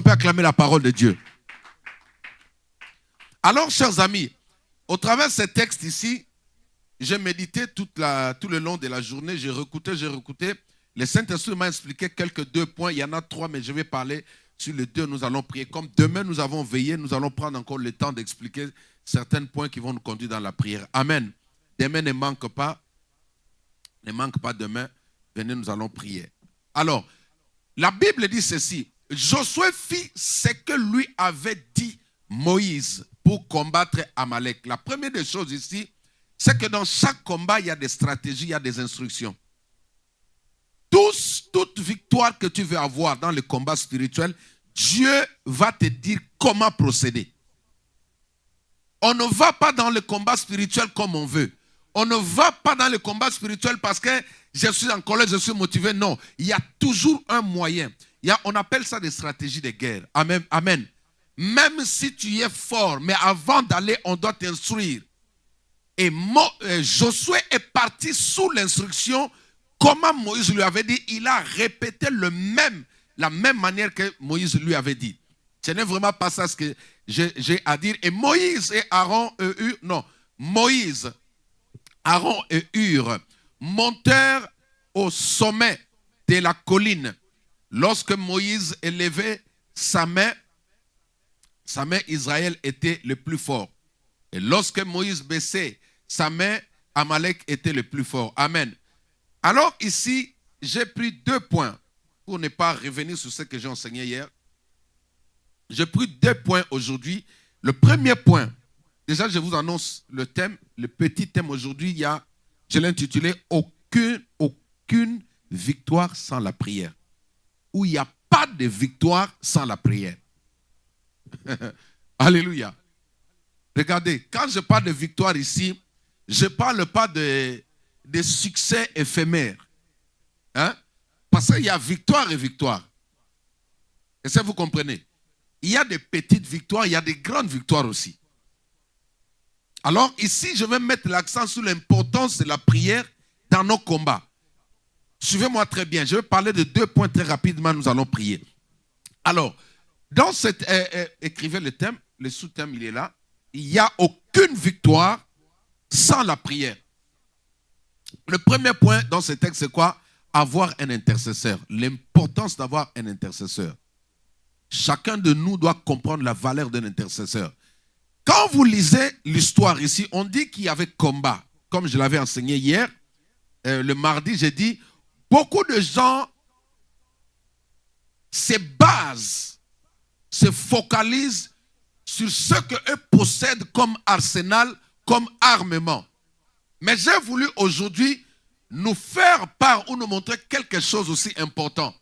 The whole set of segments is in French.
peut acclamer la parole de Dieu. Alors, chers amis, au travers de ces textes ici, j'ai médité tout le long de la journée, j'ai réécouté. Le Saint-Esprit m'a expliqué quelques 2 points. Il y en a 3, mais je vais parler sur les 2. Nous allons prier. Comme demain, nous avons veillé, nous allons prendre encore le temps d'expliquer certains points qui vont nous conduire dans la prière. Amen. Demain ne manque pas. Ne manque pas demain. Venez, nous allons prier. Alors, la Bible dit ceci. Josué fit ce que lui avait dit Moïse pour combattre Amalek. La première des choses ici, c'est que dans chaque combat, il y a des stratégies, il y a des instructions. Toute victoire que tu veux avoir dans le combat spirituel, Dieu va te dire comment procéder. On ne va pas dans le combat spirituel comme on veut. On ne va pas dans le combat spirituel parce que je suis en colère, je suis motivé. Non, il y a toujours un moyen. On appelle ça des stratégies de guerre. Amen. Amen. Même si tu es fort, mais avant d'aller, on doit t'instruire. Et Josué est parti sous l'instruction, comment Moïse lui avait dit. Il a répété la même manière que Moïse lui avait dit. Ce n'est vraiment pas ça ce que j'ai à dire. Et Moïse et Aaron Moïse, Aaron et Hur montèrent au sommet de la colline. Lorsque Moïse élevait sa main, Israël était le plus fort. Et lorsque Moïse baissait sa main, Amalek était le plus fort. Amen. Alors ici, j'ai pris 2 points pour ne pas revenir sur ce que j'ai enseigné hier. J'ai pris 2 points aujourd'hui. Le premier point, déjà je vous annonce le thème, le petit thème aujourd'hui, je l'ai intitulé « Aucune victoire sans la prière ». Où il n'y a pas de victoire sans la prière. Alléluia. Regardez, quand je parle de victoire ici, je ne parle pas de succès éphémère. Hein? Parce qu'il y a victoire et victoire. Est-ce que vous comprenez? Il y a des petites victoires, il y a des grandes victoires aussi. Alors ici, je vais mettre l'accent sur l'importance de la prière dans nos combats. Suivez-moi très bien. Je vais parler de 2 points très rapidement, nous allons prier. Alors, dans cette... écrivez le thème, le sous-thème, il est là. Il n'y a aucune victoire sans la prière. Le premier point dans ce texte, c'est quoi? Avoir un intercesseur. L'importance d'avoir un intercesseur. Chacun de nous doit comprendre la valeur d'un intercesseur. Quand vous lisez l'histoire ici, on dit qu'il y avait combat. Comme je l'avais enseigné hier, le mardi, j'ai dit, beaucoup de gens se basent, se focalisent sur ce qu'eux possèdent comme arsenal, comme armement. Mais j'ai voulu aujourd'hui nous faire part ou nous montrer quelque chose aussi important.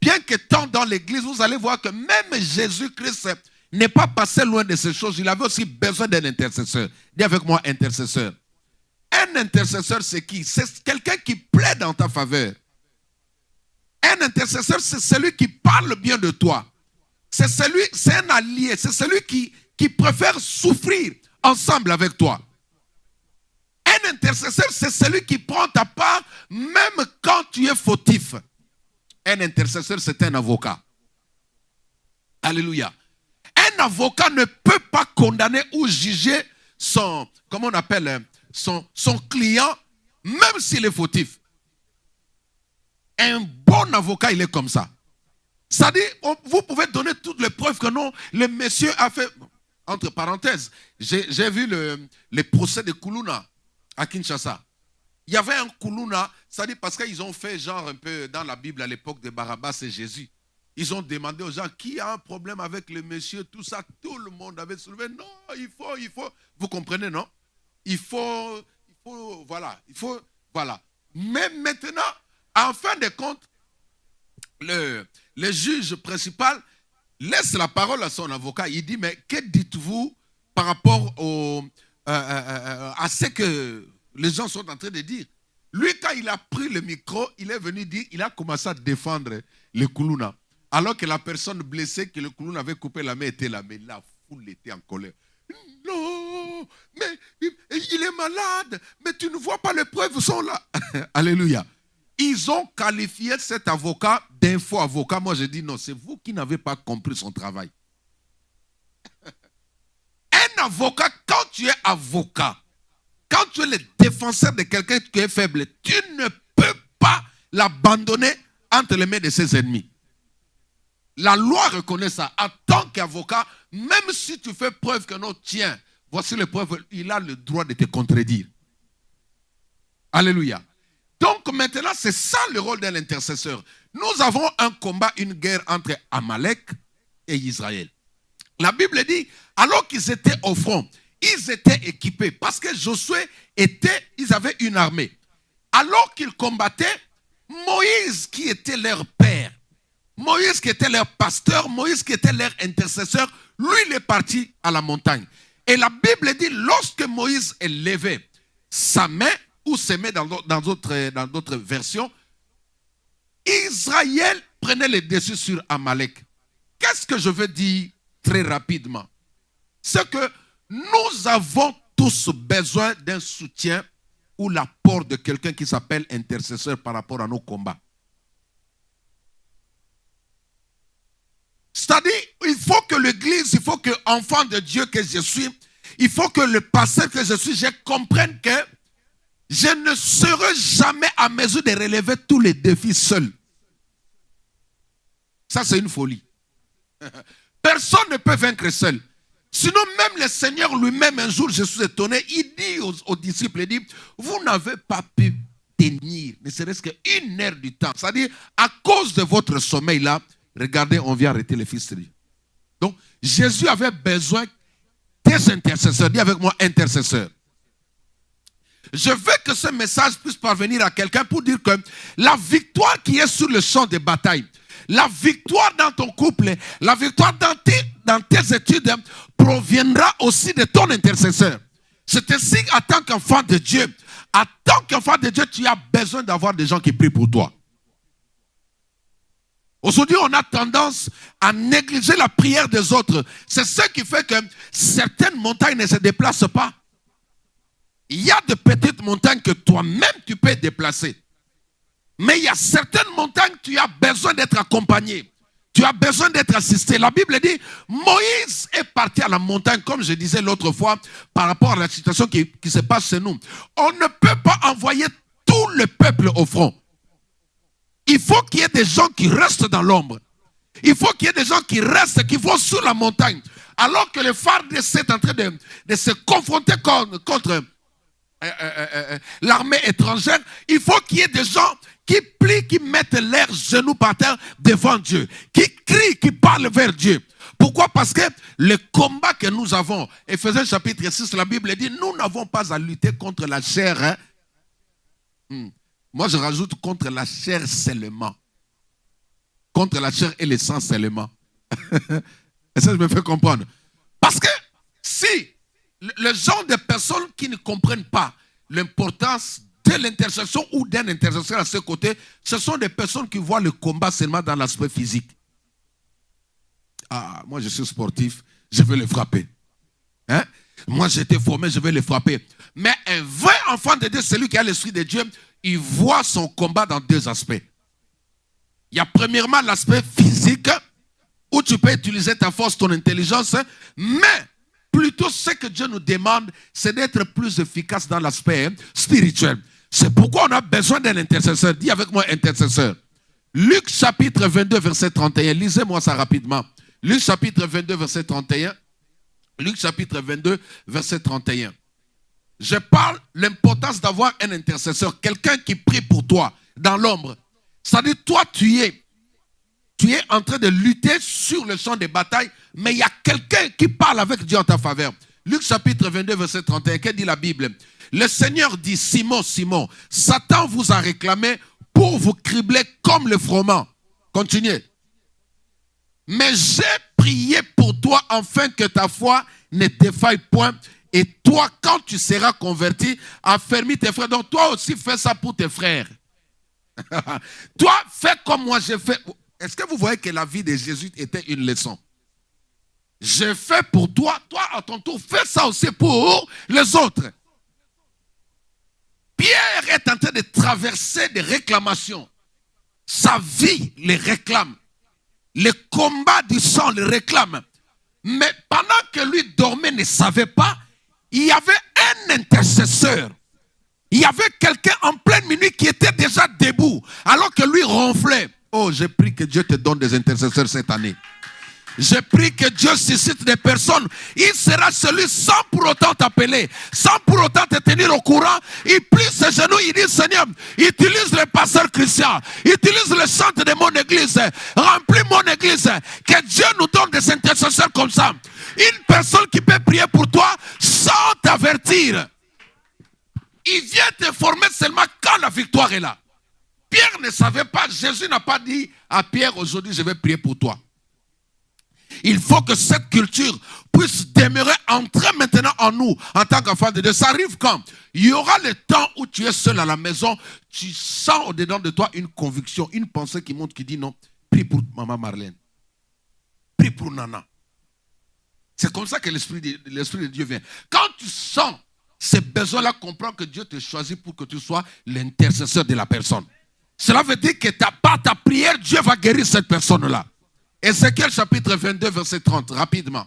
Bien qu'étant dans l'église, vous allez voir que même Jésus-Christ n'est pas passé loin de ces choses. Il avait aussi besoin d'un intercesseur. Dis avec moi, intercesseur. Un intercesseur, c'est qui? C'est quelqu'un qui plaide en ta faveur. Un intercesseur, c'est celui qui parle bien de toi. C'est un allié. C'est celui qui préfère souffrir ensemble avec toi. Un intercesseur, c'est celui qui prend ta part même quand tu es fautif. Un intercesseur, c'est un avocat. Alléluia. Un avocat ne peut pas condamner ou juger son client, même s'il est fautif. Un bon avocat, il est comme ça. C'est-à-dire, vous pouvez donner toutes les preuves que non, le monsieur a fait... Entre parenthèses, j'ai vu le procès de Kuluna à Kinshasa. Il y avait un Kuluna, c'est-à-dire parce qu'ils ont fait genre un peu dans la Bible à l'époque de Barabbas et Jésus. Ils ont demandé aux gens qui a un problème avec le monsieur, tout ça, tout le monde avait soulevé. Non, il faut. Vous comprenez, non? Il faut, voilà. Mais maintenant, en fin de compte, le juge principal laisse la parole à son avocat. Il dit, mais que dites-vous par rapport à ce que les gens sont en train de dire? Lui, quand il a pris le micro, il est venu dire, il a commencé à défendre le Kuluna. Alors que la personne blessée que le Kuluna avait coupé la main était là. Mais la foule était en colère. Non, mais il est malade. Mais tu ne vois pas, les preuves sont là. Alléluia. Ils ont qualifié cet avocat d'info avocat. Moi, je dis non, c'est vous qui n'avez pas compris son travail. Un avocat, quand tu es avocat, quand tu es le défenseur de quelqu'un qui est faible, tu ne peux pas l'abandonner entre les mains de ses ennemis. La loi reconnaît ça. En tant qu'avocat, même si tu fais preuve que non, tiens, voici les preuves, il a le droit de te contredire. Alléluia. Donc maintenant, c'est ça le rôle d'un intercesseur. Nous avons un combat, une guerre entre Amalek et Israël. La Bible dit, alors qu'ils étaient au front, ils étaient équipés parce que Josué ils avaient une armée. Alors qu'ils combattaient, Moïse qui était leur père, Moïse qui était leur pasteur, Moïse qui était leur intercesseur, lui il est parti à la montagne. Et la Bible dit, lorsque Moïse est levé sa main, ou ses mains dans d'autres versions, Israël prenait le dessus sur Amalek. Qu'est-ce que je veux dire très rapidement? C'est que nous avons tous besoin d'un soutien ou l'apport de quelqu'un qui s'appelle intercesseur par rapport à nos combats. C'est-à-dire, il faut que l'Église, il faut que l'enfant de Dieu que je suis, il faut que le pasteur que je suis, je comprenne que je ne serai jamais à mesure de relever tous les défis seul. Ça, c'est une folie. Personne ne peut vaincre seul. Sinon, même le Seigneur lui-même, un jour, je suis étonné, il dit aux disciples, il dit, vous n'avez pas pu tenir, ne serait-ce qu'une heure du temps. C'est-à-dire, à cause de votre sommeil là, regardez, on vient arrêter les fils de Dieu. Donc, Jésus avait besoin des intercesseurs. Dis avec moi, intercesseur. Je veux que ce message puisse parvenir à quelqu'un pour dire que la victoire qui est sur le champ de bataille, la victoire dans ton couple, la victoire dans tes études proviendra aussi de ton intercesseur. C'est ainsi, en tant qu'enfant de Dieu, tu as besoin d'avoir des gens qui prient pour toi. Aujourd'hui, on a tendance à négliger la prière des autres. C'est ce qui fait que certaines montagnes ne se déplacent pas. Il y a de petites montagnes que toi-même tu peux déplacer. Mais il y a certaines montagnes, tu as besoin d'être accompagné. Tu as besoin d'être assisté. La Bible dit, Moïse est parti à la montagne, comme je disais l'autre fois, par rapport à la situation qui se passe chez nous. On ne peut pas envoyer tout le peuple au front. Il faut qu'il y ait des gens qui restent dans l'ombre. Il faut qu'il y ait des gens qui restent, qui vont sur la montagne. Alors que le FARDC est en train de se confronter contre l'armée étrangère, il faut qu'il y ait des gens qui plient, qui mettent leurs genoux par terre devant Dieu, qui crient, qui parlent vers Dieu. Pourquoi? Parce que le combat que nous avons, Éphésiens chapitre 6, la Bible dit, nous n'avons pas à lutter contre la chair. Moi, je rajoute contre la chair seulement. Contre la chair et le sang seulement. Et ça, je me fais comprendre. Parce que si le genre de personnes qui ne comprennent pas l'importance de l'intercession ou d'un intercesseur à ce côté, ce sont des personnes qui voient le combat seulement dans l'aspect physique. Ah, moi je suis sportif, je vais le frapper. Hein? Moi j'ai été formé, je vais le frapper. Mais un vrai enfant de Dieu, celui qui a l'esprit de Dieu, il voit son combat dans deux aspects. Il y a premièrement l'aspect physique, où tu peux utiliser ta force, ton intelligence, mais plutôt ce que Dieu nous demande, c'est d'être plus efficace dans l'aspect spirituel. C'est pourquoi on a besoin d'un intercesseur. Dis avec moi intercesseur. Luc chapitre 22, verset 31. Lisez-moi ça rapidement. Luc chapitre 22, verset 31. Luc chapitre 22, verset 31. Je parle de l'importance d'avoir un intercesseur, quelqu'un qui prie pour toi dans l'ombre. C'est-à-dire, toi, tu es en train de lutter sur le champ de bataille, mais il y a quelqu'un qui parle avec Dieu en ta faveur. Luc chapitre 22, verset 31, que dit la Bible? Le Seigneur dit, Simon, Simon, Satan vous a réclamé pour vous cribler comme le froment. Continuez. Mais j'ai prié pour toi afin que ta foi ne défaille point. Et toi, quand tu seras converti, affermis tes frères. Donc toi aussi, fais ça pour tes frères. Toi, fais comme moi j'ai fait. Est-ce que vous voyez que la vie de Jésus était une leçon? Je fais pour toi, toi à ton tour, fais ça aussi pour les autres. Pierre est en train de traverser des réclamations. Sa vie les réclame. Le combat du sang le réclame. Mais pendant que lui dormait, ne savait pas, il y avait un intercesseur. Il y avait quelqu'un en pleine minuit qui était déjà debout, alors que lui ronflait. Oh, j'ai prie que Dieu te donne des intercesseurs cette année. Je prie que Dieu suscite des personnes. Il sera celui sans pour autant t'appeler, sans pour autant te tenir au courant. Il plie ses genoux, il dit Seigneur, utilise le pasteur Christian, utilise le centre de mon église, remplis mon église. Que Dieu nous donne des intercesseurs comme ça. Une personne qui peut prier pour toi sans t'avertir. Il vient te former seulement quand la victoire est là. Pierre ne savait pas, Jésus n'a pas dit à Pierre aujourd'hui je vais prier pour toi. Il faut que cette culture puisse demeurer, entrer maintenant en nous en tant qu'enfant de Dieu. Ça arrive quand? Il y aura le temps où tu es seul à la maison, tu sens au-dedans de toi une conviction, une pensée qui monte, qui dit non, prie pour maman Marlène, prie pour Nana. C'est comme ça que l'Esprit de Dieu vient. Quand tu sens ces besoins-là, comprends que Dieu te choisit pour que tu sois l'intercesseur de la personne. Cela veut dire que par ta prière, Dieu va guérir cette personne-là. Ézéchiel chapitre 22, verset 30, rapidement.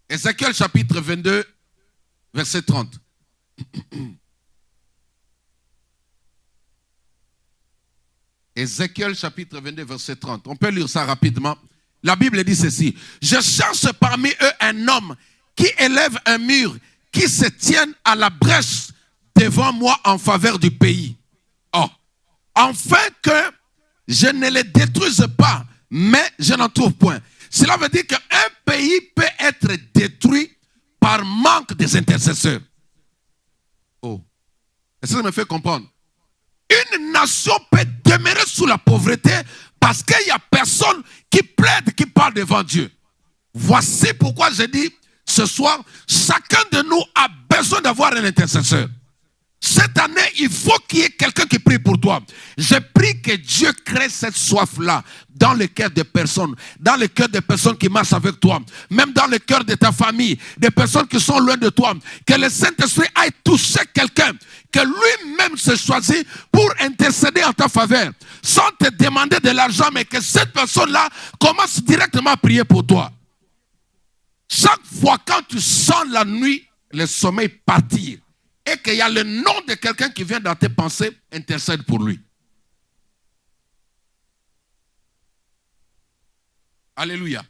Ézéchiel chapitre 22, verset 30. Ézéchiel chapitre 22, verset 30. On peut lire ça rapidement. La Bible dit ceci. Je cherche parmi eux un homme qui élève un mur, qui se tienne à la brèche devant moi en faveur du pays. Oh, afin que je ne les détruise pas, mais je n'en trouve point. Cela veut dire qu'un pays peut être détruit par manque des intercesseurs. Oh, est-ce que ça me fait comprendre? Une nation peut demeurer sous la pauvreté parce qu'il n'y a personne qui plaide, qui parle devant Dieu. Voici pourquoi je dis ce soir, chacun de nous a besoin d'avoir un intercesseur. Cette année, il faut qu'il y ait quelqu'un qui prie pour toi. Je prie que Dieu crée cette soif-là dans le cœur des personnes, dans le cœur des personnes qui marchent avec toi, même dans le cœur de ta famille, des personnes qui sont loin de toi. Que le Saint-Esprit aille toucher quelqu'un, que lui-même se choisit pour intercéder en ta faveur, sans te demander de l'argent, mais que cette personne-là commence directement à prier pour toi. Chaque fois quand tu sens la nuit, le sommeil partir, et qu'il y a le nom de quelqu'un qui vient dans tes pensées, intercède pour lui. Alléluia.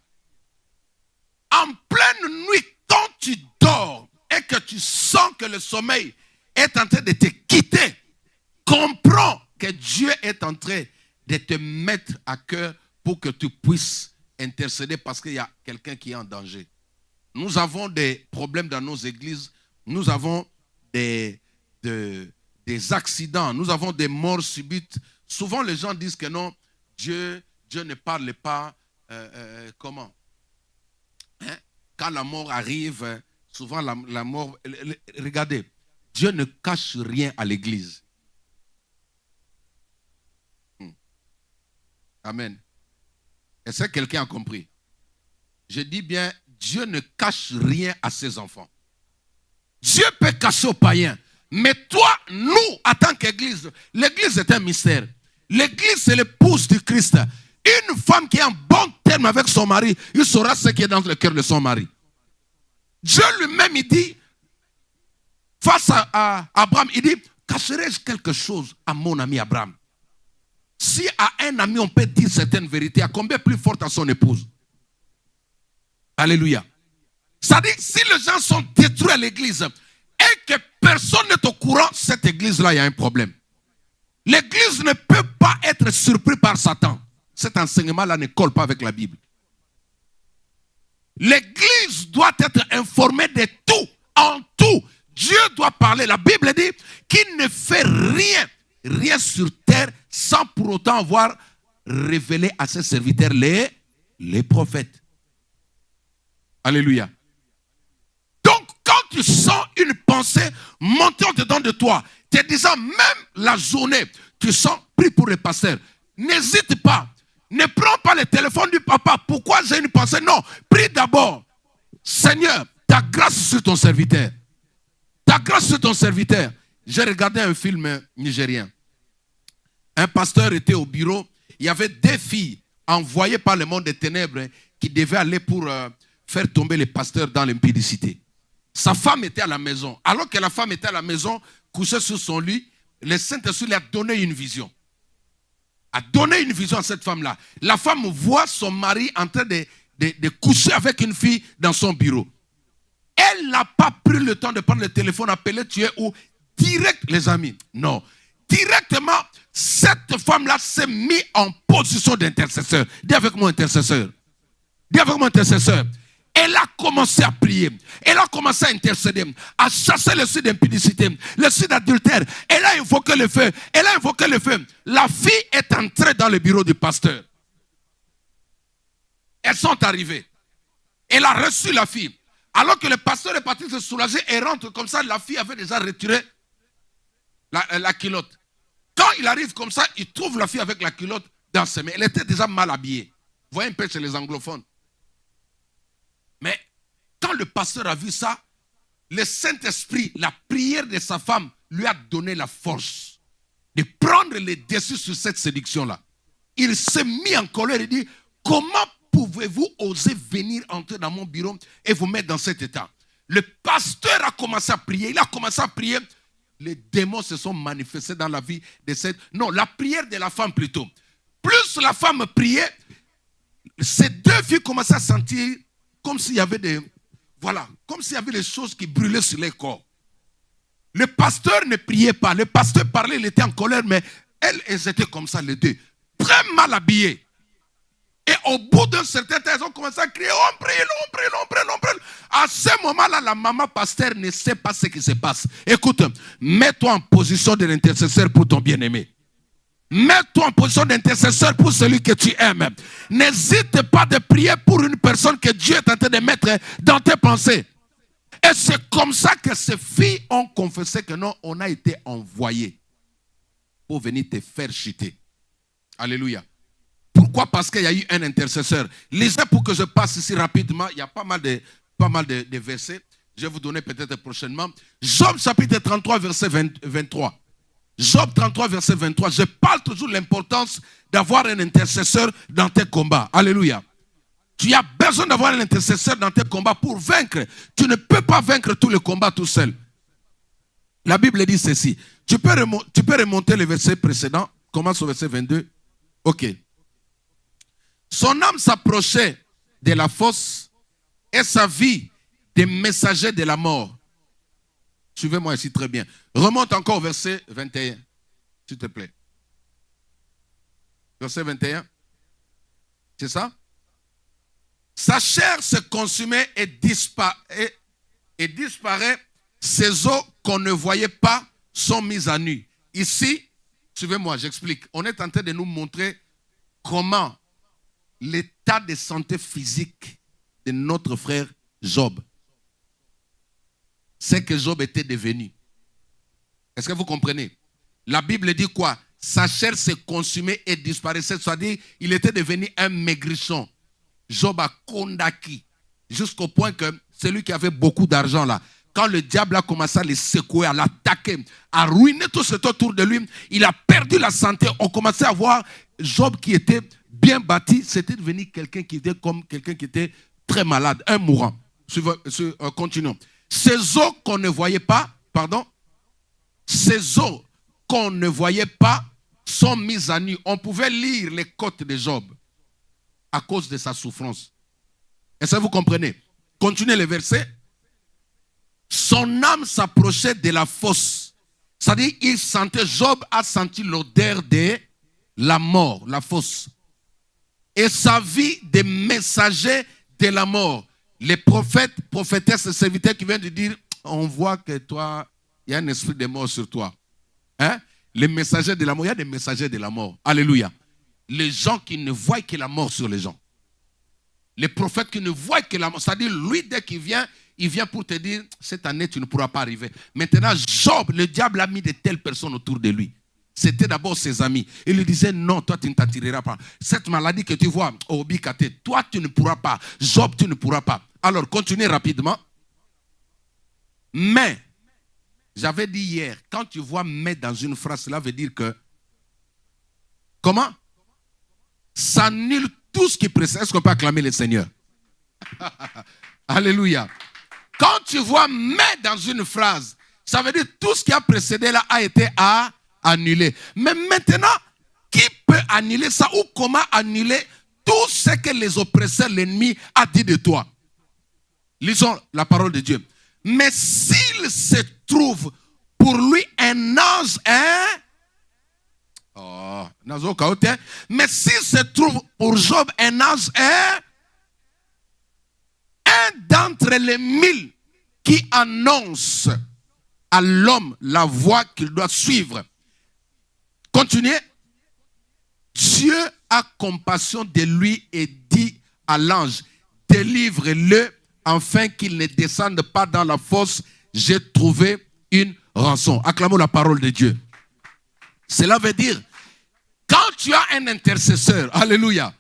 En pleine nuit, quand tu dors et que tu sens que le sommeil est en train de te quitter, comprends que Dieu est en train de te mettre à cœur pour que tu puisses intercéder parce qu'il y a quelqu'un qui est en danger. Nous avons des problèmes dans nos églises, nous avons des accidents, nous avons des morts subites. Souvent les gens disent que non, Dieu ne parle pas. Comment? Quand la mort arrive, souvent la mort... Regardez, Dieu ne cache rien à l'église. Amen. Est-ce que quelqu'un a compris? Je dis bien, Dieu ne cache rien à ses enfants. Dieu peut cacher aux païens. Mais toi, nous, en tant qu'église, l'église est un mystère. L'église, c'est l'épouse du Christ. Une femme qui est en bon terme avec son mari, il saura ce qui est dans le cœur de son mari. Dieu lui-même, il dit, face à Abraham, il dit, cacherai-je quelque chose à mon ami Abraham? Si à un ami, on peut dire certaines vérités, à combien plus forte à son épouse? Alléluia. Ça dit, si les gens sont détruits à l'église et que personne n'est au courant, cette église-là, il y a un problème. L'église ne peut pas être surprise par Satan. Cet enseignement-là ne colle pas avec la Bible. L'église doit être informée de tout, en tout. Dieu doit parler. La Bible dit qu'il ne fait rien sur terre sans pour autant avoir révélé à ses serviteurs les prophètes. Alléluia. Donc, quand tu sens une pensée monter au-dedans de toi, te disant même la journée, tu sens, prie pour le pasteur. N'hésite pas. Ne prends pas le téléphone du papa. Pourquoi j'ai une pensée? Non, prie d'abord. Seigneur, ta grâce sur ton serviteur. grâce sur ton serviteur. J'ai regardé un film nigérien. Un pasteur était au bureau. Il y avait deux filles envoyées par le monde des ténèbres qui devaient aller pour faire tomber les pasteurs dans l'impudicité. Sa femme était à la maison. Alors que la femme était à la maison, couchée sur son lit, le Saint-Esprit lui a donné une vision. A donné une vision à cette femme-là. La femme voit son mari en train de coucher avec une fille dans son bureau. Elle n'a pas pris le temps de prendre le téléphone, appeler, tu es où? Direct, les amis. Non. Directement, cette femme-là s'est mise en position d'intercesseur. Dis avec moi, intercesseur. Dis avec moi, intercesseur. Elle a commencé à prier. Elle a commencé à intercéder, à chasser le sud d'impudicité, le sud d'adultère. Elle a invoqué le feu. Elle a invoqué le feu. La fille est entrée dans le bureau du pasteur. Elles sont arrivées. Elle a reçu la fille. Alors que le pasteur est parti se soulager et rentre comme ça, la fille avait déjà retiré la culotte. Quand il arrive comme ça, il trouve la fille avec la culotte dans ses mains. Elle était déjà mal habillée. Vous voyez un peu chez les anglophones. Mais quand le pasteur a vu ça, le Saint-Esprit, la prière de sa femme, lui a donné la force de prendre le dessus sur cette séduction-là. Il s'est mis en colère et dit, comment pouvez-vous oser venir entrer dans mon bureau et vous mettre dans cet état? Le pasteur a commencé à prier, il a commencé à prier. Les démons se sont manifestés dans la vie de cette... Non, la prière de la femme plutôt. Plus la femme priait, ces deux filles commençaient à sentir comme s'il y avait des... Voilà, comme s'il y avait des choses qui brûlaient sur les corps. Le pasteur ne priait pas. Le pasteur parlait, il était en colère, mais elles étaient comme ça, les deux. Très mal habillées. Et au bout d'un certain temps, elles ont commencé à crier, on prie, on prie, on prie, on prie. À ce moment-là, la maman pasteur ne sait pas ce qui se passe. Écoute, mets-toi en position de l'intercesseur pour ton bien-aimé. Mets-toi en position d'intercesseur pour celui que tu aimes. N'hésite pas de prier pour une personne que Dieu est en train de mettre dans tes pensées. Et c'est comme ça que ces filles ont confessé que non, on a été envoyés pour venir te faire chuter. Alléluia. Pourquoi? Parce qu'il y a eu un intercesseur. Lisez pour que je passe ici rapidement. Il y a pas mal de versets. Je vais vous donner peut-être prochainement. Job chapitre 33, verset 23. Job 33, verset 23. Je parle toujours de l'importance d'avoir un intercesseur dans tes combats. Alléluia. Tu as besoin d'avoir un intercesseur dans tes combats pour vaincre. Tu ne peux pas vaincre tous les combats tout seul. La Bible dit ceci. Tu peux remonter le verset précédent. Commence au verset 22. Ok. Son âme s'approchait de la fosse et sa vie des messagers de la mort. Suivez-moi ici très bien. Remonte encore au verset 21, s'il te plaît. Verset 21. C'est ça? Sa chair se consumait et disparaît. Ses os qu'on ne voyait pas sont mis à nu. Ici, suivez-moi, j'explique. On est en train de nous montrer comment l'état de santé physique de notre frère Job, c'est que Job était devenu. Est-ce que vous comprenez? La Bible dit quoi? Sa chair s'est consumée et disparaissait. C'est-à-dire, il était devenu un maigrichon. Job a condaki. Jusqu'au point que celui qui avait beaucoup d'argent là, quand le diable a commencé à le secouer, à l'attaquer, à ruiner tout ce autour de lui, il a perdu la santé. On commençait à voir Job qui était bien bâti, c'était devenu quelqu'un qui était comme quelqu'un qui était très malade, un mourant. Continuons. Ces os qu'on ne voyait pas, ces os qu'on ne voyait pas sont mis à nu. On pouvait lire les côtes de Job à cause de sa souffrance. Est-ce que vous comprenez? Continuez le verset. Son âme s'approchait de la fosse. C'est-à-dire, Job a senti l'odeur de la mort, la fosse. Et sa vie des messagers de la mort. Les prophètes, prophétesses et serviteurs qui viennent de dire, on voit que toi, il y a un esprit de mort sur toi. Hein? Les messagers de la mort, il y a des messagers de la mort. Alléluia. Les gens qui ne voient que la mort sur les gens. Les prophètes qui ne voient que la mort. C'est-à-dire, lui, dès qu'il vient, il vient pour te dire, cette année, tu ne pourras pas arriver. Maintenant, Job, le diable a mis de telles personnes autour de lui. C'était d'abord ses amis. Il lui disait, non, toi, tu ne t'attireras pas. Cette maladie que tu vois, Obikate, toi, tu ne pourras pas. Job, tu ne pourras pas. Alors, continuez rapidement. Mais, J'avais dit hier, quand tu vois mais dans une phrase, cela veut dire que, comment? Ça annule tout ce qui précède. Est-ce qu'on peut acclamer le Seigneur? Alléluia. Quand tu vois mais dans une phrase, ça veut dire tout ce qui a précédé là a été annulé. Mais maintenant, qui peut annuler ça ou comment annuler tout ce que les oppresseurs, l'ennemi a dit de toi? Lisons la parole de Dieu. Mais s'il se trouve pour lui un ange, mais s'il se trouve pour Job un ange, un d'entre les 1000 qui annonce à l'homme la voie qu'il doit suivre. Continuez. Dieu a compassion de lui et dit à l'ange, délivre-le afin qu'il ne descende pas dans la fosse. J'ai trouvé une rançon. Acclamons la parole de Dieu. Cela veut dire, quand tu as un intercesseur, alléluia,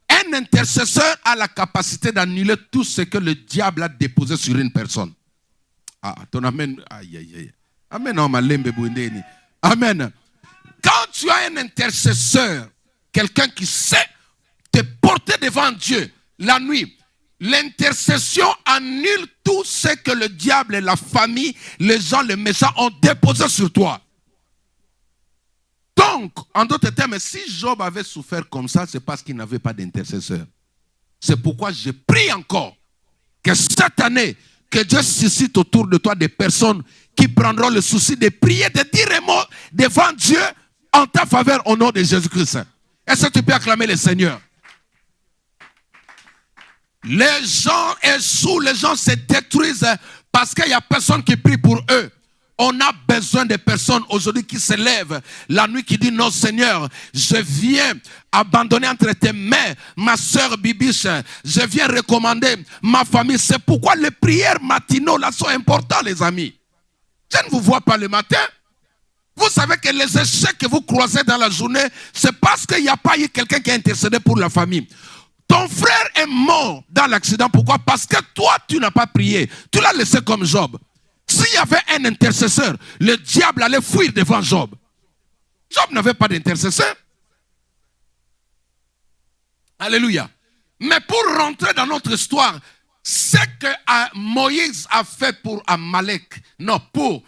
un intercesseur a la capacité d'annuler tout ce que le diable a déposé sur une personne. Ah, ton amen. Aïe, aïe, aïe. Amen. Amen. Quand tu as un intercesseur, quelqu'un qui sait te porter devant Dieu la nuit, l'intercession annule tout ce que le diable et la famille, les gens, les méchants ont déposé sur toi. Donc, en d'autres termes, si Job avait souffert comme ça, c'est parce qu'il n'avait pas d'intercesseur. C'est pourquoi je prie encore que cette année, que Dieu suscite autour de toi des personnes qui prendront le souci de prier, de dire un mot devant Dieu en ta faveur au nom de Jésus-Christ. Est-ce que tu peux acclamer le Seigneur? Les gens échouent, les gens se détruisent parce qu'il n'y a personne qui prie pour eux. On a besoin de personnes aujourd'hui qui se lèvent la nuit, qui disent non Seigneur, je viens abandonner entre tes mains ma soeur Bibiche, je viens recommander ma famille. C'est pourquoi les prières matinaux là sont importantes, les amis. Je ne vous vois pas le matin. Vous savez que les échecs que vous croisez dans la journée, c'est parce qu'il n'y a pas eu quelqu'un qui a intercédé pour la famille. Ton frère est mort dans l'accident. Pourquoi? Parce que toi, tu n'as pas prié. Tu l'as laissé comme Job. S'il y avait un intercesseur, le diable allait fuir devant Job. Job n'avait pas d'intercesseur. Alléluia. Mais pour rentrer dans notre histoire, ce que Moïse a fait pour Amalek, non, pour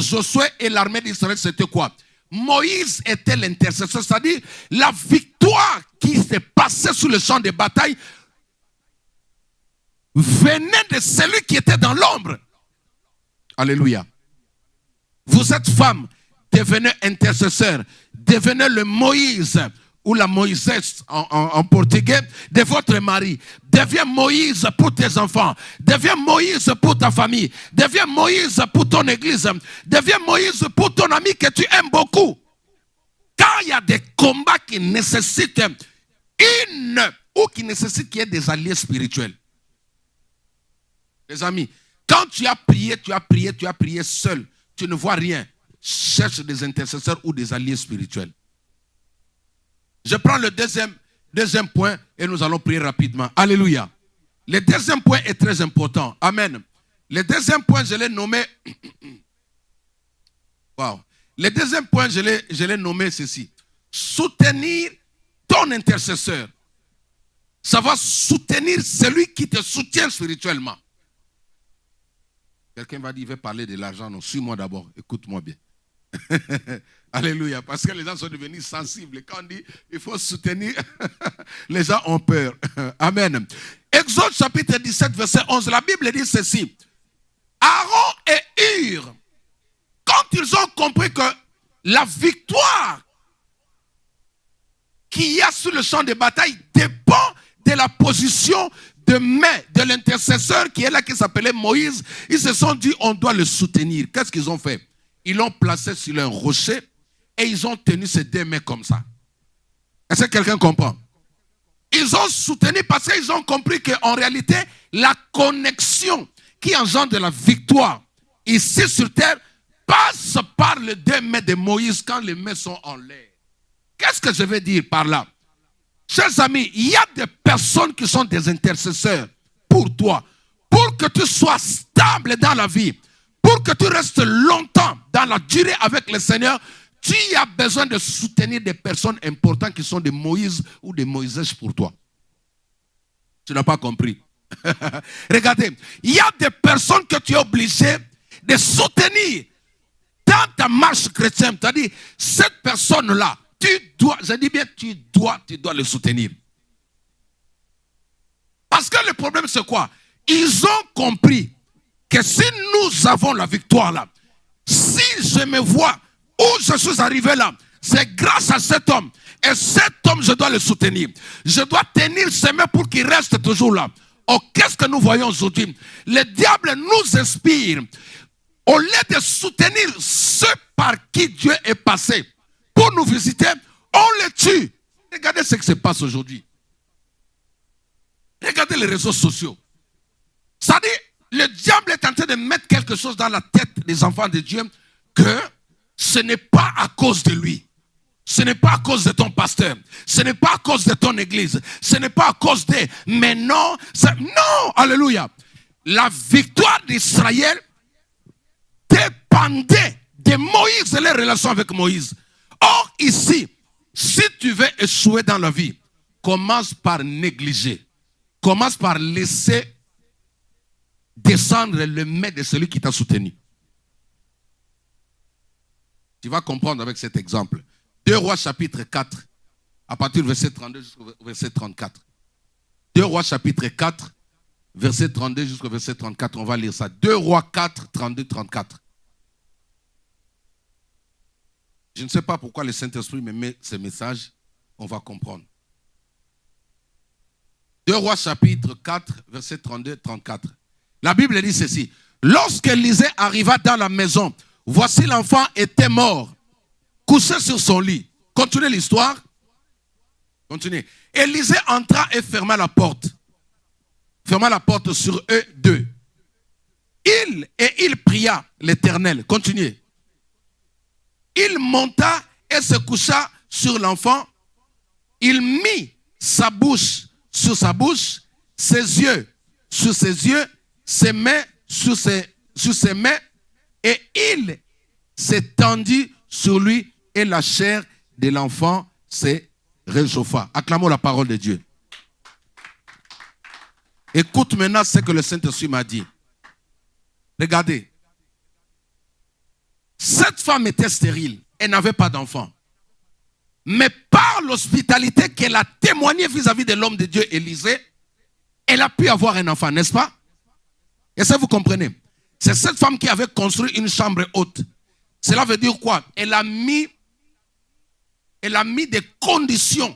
Josué et l'armée d'Israël, c'était quoi? Moïse était l'intercesseur, c'est-à-dire la victoire qui s'est passée sur le champ de bataille venait de celui qui était dans l'ombre. Alléluia. Vous êtes femme, devenez intercesseur, devenez le Moïse ou la Moïse en portugais de votre mari. Deviens Moïse pour tes enfants. Deviens Moïse pour ta famille. Deviens Moïse pour ton église. Deviens Moïse pour ton ami que tu aimes beaucoup. Quand il y a des combats qui nécessitent qui nécessitent qu'il y ait des alliés spirituels. Les amis, quand tu as prié seul, tu ne vois rien. Cherche des intercesseurs ou des alliés spirituels. Je prends le deuxième point et nous allons prier rapidement. Alléluia. Le deuxième point est très important. Amen. Le deuxième point, je l'ai nommé. Wow. Le deuxième point, je l'ai nommé ceci. Soutenir ton intercesseur. Ça va soutenir celui qui te soutient spirituellement. Quelqu'un va dire, il veut parler de l'argent. Non, suis-moi d'abord. Écoute-moi bien. Alléluia. Parce que les gens sont devenus sensibles. Quand on dit il faut soutenir, les gens ont peur. Amen. Exode chapitre 17, verset 11. La Bible dit ceci. Aaron et Hur, quand ils ont compris que la victoire qu'il y a sur le champ de bataille dépend de la position de main de l'intercesseur qui est là, qui s'appelait Moïse, ils se sont dit on doit le soutenir. Qu'est-ce qu'ils ont fait? Ils l'ont placé sur un rocher et ils ont tenu ses deux mains comme ça. Est-ce que quelqu'un comprend? Ils ont soutenu parce qu'ils ont compris qu'en réalité, la connexion qui engendre la victoire ici sur terre passe par les deux mains de Moïse quand les mains sont en l'air. Qu'est-ce que je veux dire par là? Chers amis, il y a des personnes qui sont des intercesseurs pour toi, pour que tu sois stable dans la vie, Pour que tu restes longtemps dans la durée avec le Seigneur, tu as besoin de soutenir des personnes importantes qui sont des Moïse ou des Moïse pour toi. Tu n'as pas compris. Regardez, il y a des personnes que tu es obligé de soutenir dans ta marche chrétienne. C'est-à-dire, cette personne-là, tu dois le soutenir. Parce que le problème, c'est quoi? Ils ont compris que si nous avons la victoire là, si je me vois où je suis arrivé là, c'est grâce à cet homme. Et cet homme, je dois le soutenir. Je dois tenir ses mains pour qu'il reste toujours là. Oh, qu'est-ce que nous voyons aujourd'hui? Le diable nous inspire. Au lieu de soutenir ceux par qui Dieu est passé pour nous visiter, on les tue. Regardez ce qui se passe aujourd'hui. Regardez les réseaux sociaux. Ça dit, le diable est en train de mettre quelque chose dans la tête des enfants de Dieu que ce n'est pas à cause de lui. Ce n'est pas à cause de ton pasteur. Ce n'est pas à cause de ton église. Ce n'est pas à cause de... Mais non, non, alléluia. La victoire d'Israël dépendait de Moïse et les relations avec Moïse. Or, ici, si tu veux échouer dans la vie, commence par négliger. Commence par laisser descendre le mets de celui qui t'a soutenu. Tu vas comprendre avec cet exemple. 2 Rois chapitre 4, à partir du verset 32 jusqu'au verset 34. 2 Rois chapitre 4, verset 32 jusqu'au verset 34. On va lire ça. 2 Rois 4, 32, 34. Je ne sais pas pourquoi le Saint-Esprit me met ce message. On va comprendre. 2 Rois chapitre 4, verset 32, 34. La Bible dit ceci. Lorsque Élisée arriva dans la maison, voici l'enfant était mort, couché sur son lit. Continuez l'histoire. Continuez. Élisée entra et ferma la porte. Ferma la porte sur eux deux. Il pria l'Éternel. Continuez. Il monta et se coucha sur l'enfant. Il mit sa bouche sur sa bouche, ses yeux sur ses yeux, ses mains sur ses mains, et il s'étendit sur lui et la chair de l'enfant se réchauffa. Acclamons la parole de Dieu. Écoute maintenant ce que le Saint-Esprit m'a dit. Regardez. Cette femme était stérile. Elle n'avait pas d'enfant. Mais par l'hospitalité qu'elle a témoignée vis-à-vis de l'homme de Dieu, Élisée, elle a pu avoir un enfant, n'est-ce pas? Et ça, vous comprenez? C'est cette femme qui avait construit une chambre haute. Cela veut dire quoi? Elle a mis des conditions.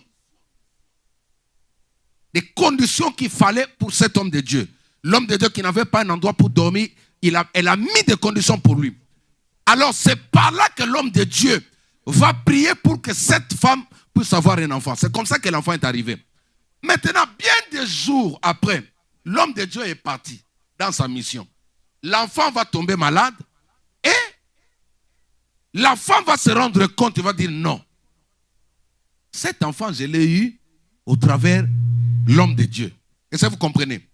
Des conditions qu'il fallait pour cet homme de Dieu. L'homme de Dieu qui n'avait pas un endroit pour dormir, elle a mis des conditions pour lui. Alors c'est par là que l'homme de Dieu va prier pour que cette femme puisse avoir un enfant. C'est comme ça que l'enfant est arrivé. Maintenant, bien des jours après, l'homme de Dieu est parti dans sa mission. L'enfant va tomber malade et l'enfant va se rendre compte, il va dire non. Cet enfant, je l'ai eu au travers l'homme de Dieu. Et ça, vous comprenez?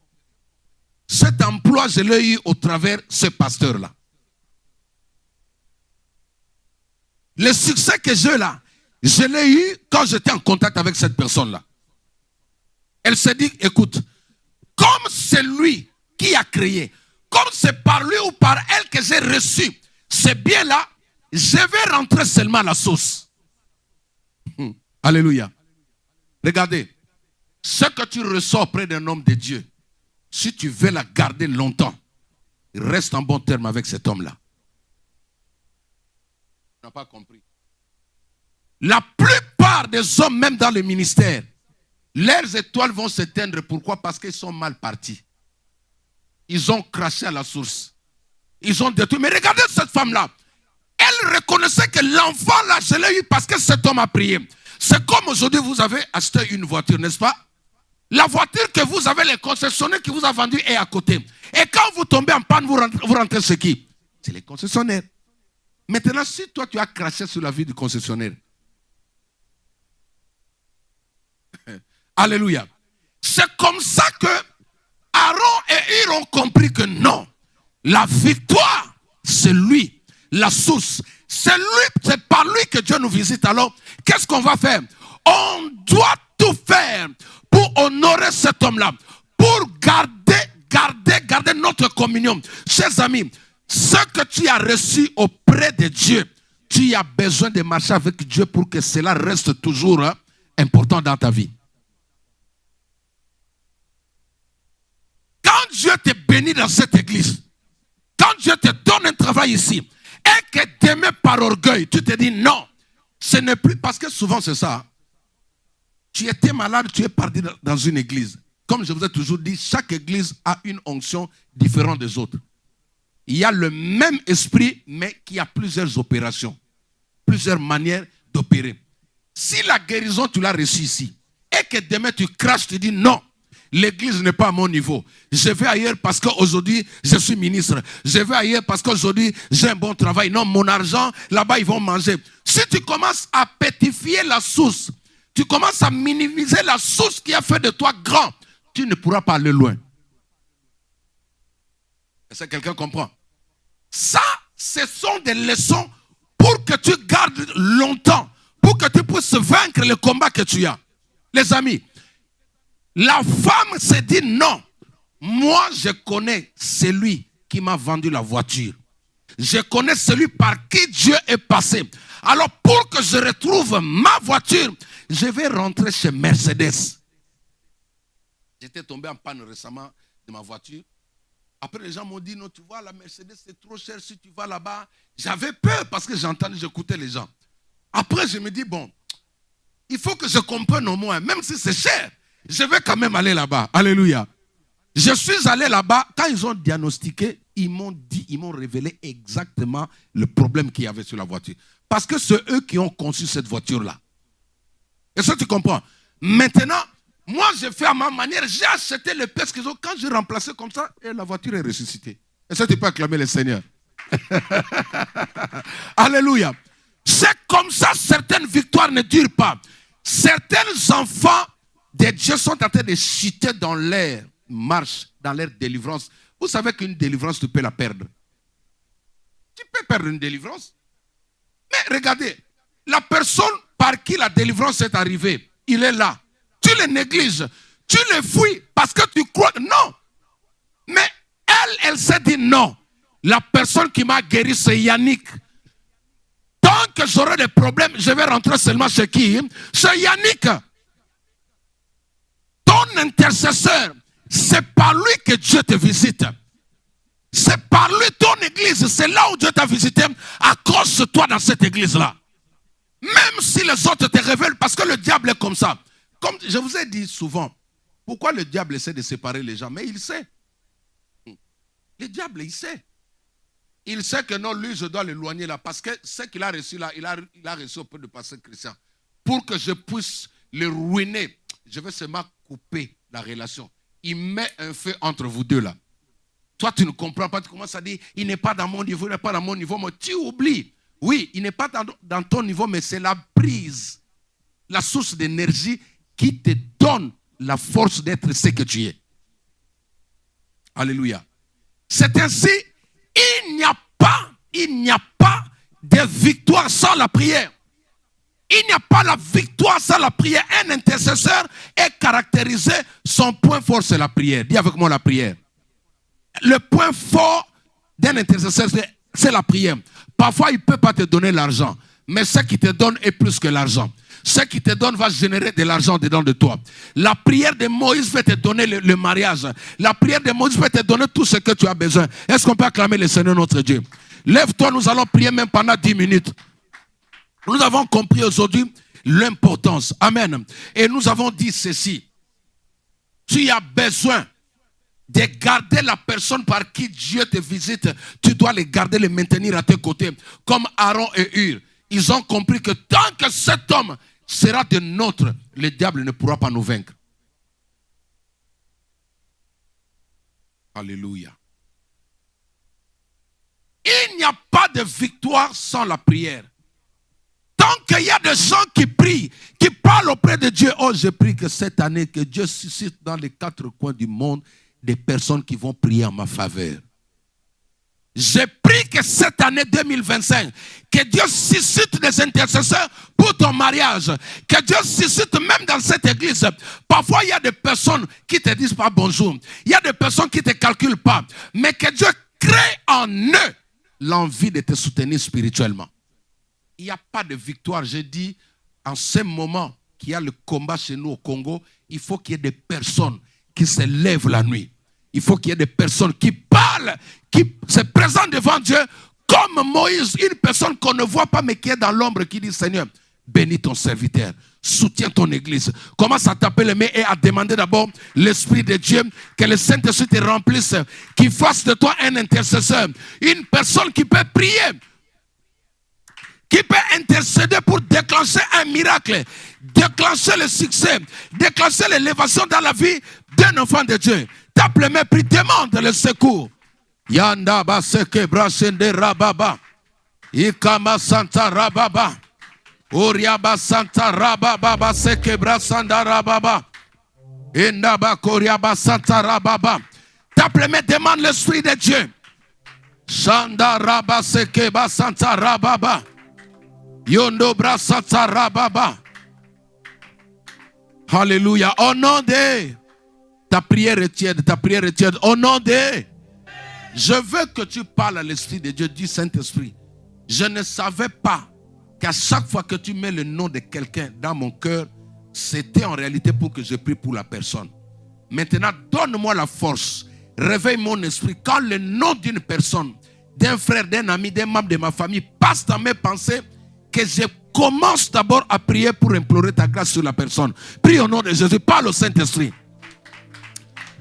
Cet emploi, je l'ai eu au travers ce pasteur-là. Le succès que j'ai là, je l'ai eu quand j'étais en contact avec cette personne-là. Elle s'est dit, écoute, comme c'est lui qui a créé, comme c'est par lui ou par elle que j'ai reçu ces biens-là, je vais rentrer seulement à la source. Alléluia. Regardez, ce que tu reçois auprès d'un homme de Dieu, si tu veux la garder longtemps, reste en bon terme avec cet homme-là. Tu n'as pas compris. La plupart des hommes, même dans le ministère, leurs étoiles vont s'éteindre. Pourquoi? Parce qu'ils sont mal partis. Ils ont craché à la source. Ils ont détruit. Mais regardez cette femme-là. Elle reconnaissait que l'enfant là, je l'ai eu parce que cet homme a prié. C'est comme aujourd'hui, vous avez acheté une voiture, n'est-ce pas? La voiture que vous avez, le concessionnaire qui vous a vendu est à côté. Et quand vous tombez en panne, vous rentrez chez qui? C'est les concessionnaires. Maintenant, si toi tu as craché sur la vie du concessionnaire, alléluia. C'est comme ça que Aaron et Hur ont compris que non, la victoire c'est lui, la source. C'est par lui que Dieu nous visite. Alors, qu'est-ce qu'on va faire? On doit tout faire pour honorer cet homme-là, pour garder notre communion. Chers amis, ce que tu as reçu auprès de Dieu, tu as besoin de marcher avec Dieu pour que cela reste toujours important dans ta vie. Quand Dieu te bénit dans cette église, quand Dieu te donne un travail ici, et que demain par orgueil, tu te dis non, ce n'est plus, parce que souvent c'est ça. Tu étais malade, tu es parti dans une église. Comme je vous ai toujours dit, chaque église a une onction différente des autres. Il y a le même esprit, mais qui a plusieurs opérations, plusieurs manières d'opérer. Si la guérison, tu l'as reçue ici, et que demain tu craches, tu dis non, l'église n'est pas à mon niveau. Je vais ailleurs parce qu'aujourd'hui, je suis ministre. Je vais ailleurs parce qu'aujourd'hui, j'ai un bon travail. Non, mon argent, là-bas, ils vont manger. Si tu commences à pétrifier la source, tu commences à minimiser la source qui a fait de toi grand, tu ne pourras pas aller loin. Est-ce que quelqu'un comprend? Ça, ce sont des leçons pour que tu gardes longtemps, pour que tu puisses vaincre le combat que tu as. Les amis, la femme s'est dit non. Moi, je connais celui qui m'a vendu la voiture. Je connais celui par qui Dieu est passé. Alors, pour que je retrouve ma voiture, je vais rentrer chez Mercedes. J'étais tombé en panne récemment de ma voiture. Après, les gens m'ont dit, non, tu vois, la Mercedes, c'est trop cher si tu vas là-bas. J'avais peur parce que j'écoutais les gens. Après, je me dis, bon, il faut que je comprenne au moins, même si c'est cher, je vais quand même aller là-bas. Alléluia. Je suis allé là-bas. Quand ils ont diagnostiqué, ils m'ont révélé exactement le problème qu'il y avait sur la voiture. Parce que c'est eux qui ont conçu cette voiture-là. Est-ce que tu comprends? Maintenant, moi, j'ai fait à ma manière. J'ai acheté les pièces qu'ils ont. Quand j'ai remplacé comme ça, et la voiture est ressuscitée. Est-ce que tu peux acclamer le Seigneur? Alléluia. C'est comme ça, certaines victoires ne durent pas. Certains enfants de Dieu sont en train de chuter dans leur marche, dans leur délivrance. Vous savez qu'une délivrance, tu peux la perdre. Tu peux perdre une délivrance. Mais regardez, la personne par qui la délivrance est arrivée, il est là. Tu le négliges, tu le fuis parce que tu crois. Non. Mais elle s'est dit non. La personne qui m'a guéri, c'est Yannick. Tant que j'aurai des problèmes, je vais rentrer seulement chez qui? Chez Yannick. Ton intercesseur, c'est par lui que Dieu te visite. C'est par lui ton église. C'est là où Dieu t'a visité. Accroche-toi dans cette église-là. Même si les autres te révèlent, parce que le diable est comme ça. Comme je vous ai dit souvent, pourquoi le diable essaie de séparer les gens? Mais il sait. Le diable, il sait. Il sait que non, lui, je dois l'éloigner là. Parce que ce qu'il a reçu là, il a reçu auprès de pasteur Christian. Pour que je puisse le ruiner, je vais seulement couper la relation. Il met un feu entre vous deux là. Toi, tu ne comprends pas, tu commences à dire, il n'est pas dans mon niveau, il n'est pas dans mon niveau. Mais tu oublies. Oui, il n'est pas dans ton niveau, mais c'est la prise, la source d'énergie qui te donne la force d'être ce que tu es. Alléluia. C'est ainsi, il n'y a pas de victoire sans la prière. Il n'y a pas la victoire sans la prière. Un intercesseur est caractérisé, son point fort c'est la prière. Dis avec moi la prière. Le point fort d'un intercesseur c'est la prière. Parfois il ne peut pas te donner l'argent, mais ce qu'il te donne est plus que l'argent. Ce qui te donne va générer de l'argent dedans de toi. La prière de Moïse va te donner le mariage. La prière de Moïse va te donner tout ce que tu as besoin. Est-ce qu'on peut acclamer le Seigneur notre Dieu? Lève-toi, nous allons prier même pendant 10 minutes. Nous avons compris aujourd'hui l'importance. Amen. Et nous avons dit ceci. Tu as besoin de garder la personne par qui Dieu te visite. Tu dois les garder, les maintenir à tes côtés. Comme Aaron et Hur. Ils ont compris que tant que cet homme sera de nôtre, le diable ne pourra pas nous vaincre. Alléluia. Il n'y a pas de victoire sans la prière. Tant qu'il y a des gens qui prient, qui parlent auprès de Dieu, oh, je prie que cette année, que Dieu suscite dans les 4 coins du monde des personnes qui vont prier en ma faveur. J'ai pris que cette année 2025, que Dieu suscite des intercesseurs pour ton mariage. Que Dieu suscite même dans cette église. Parfois, il y a des personnes qui ne te disent pas bonjour. Il y a des personnes qui ne te calculent pas. Mais que Dieu crée en eux l'envie de te soutenir spirituellement. Il n'y a pas de victoire. Je dis, en ce moment qu'il y a le combat chez nous au Congo, il faut qu'il y ait des personnes qui se lèvent la nuit. Il faut qu'il y ait des personnes qui parlent, qui se présentent devant Dieu comme Moïse, une personne qu'on ne voit pas mais qui est dans l'ombre, qui dit Seigneur, bénis ton serviteur, soutiens ton église. Commence à taper les mains et à demander d'abord l'Esprit de Dieu, que le Saint-Esprit te remplisse, qu'il fasse de toi un intercesseur, une personne qui peut prier, qui peut intercéder pour déclencher un miracle, déclencher le succès, déclencher l'élévation dans la vie d'un enfant de Dieu. Tape les mains, prie, demande le secours. Yanda baseke brasende rababa. Ikama santa rababa. Oriaba santa rababa baseke brasanda rababa. Indaba koriaba santa rababa. Tape les mains, demande l'Esprit de Dieu. Shanda rabaseke basanta rababa. Yondo brasanta rababa. Alléluia. Au nom de ta prière est tiède, ta prière est tiède. Au nom de... Je veux que tu parles à l'Esprit de Dieu, du Saint-Esprit. Je ne savais pas qu'à chaque fois que tu mets le nom de quelqu'un dans mon cœur, c'était en réalité pour que je prie pour la personne. Maintenant, donne-moi la force. Réveille mon esprit. Quand le nom d'une personne, d'un frère, d'un ami, d'un membre de ma famille passe dans mes pensées, que je commence d'abord à prier pour implorer ta grâce sur la personne. Prie au nom de Jésus. Parle au Saint-Esprit.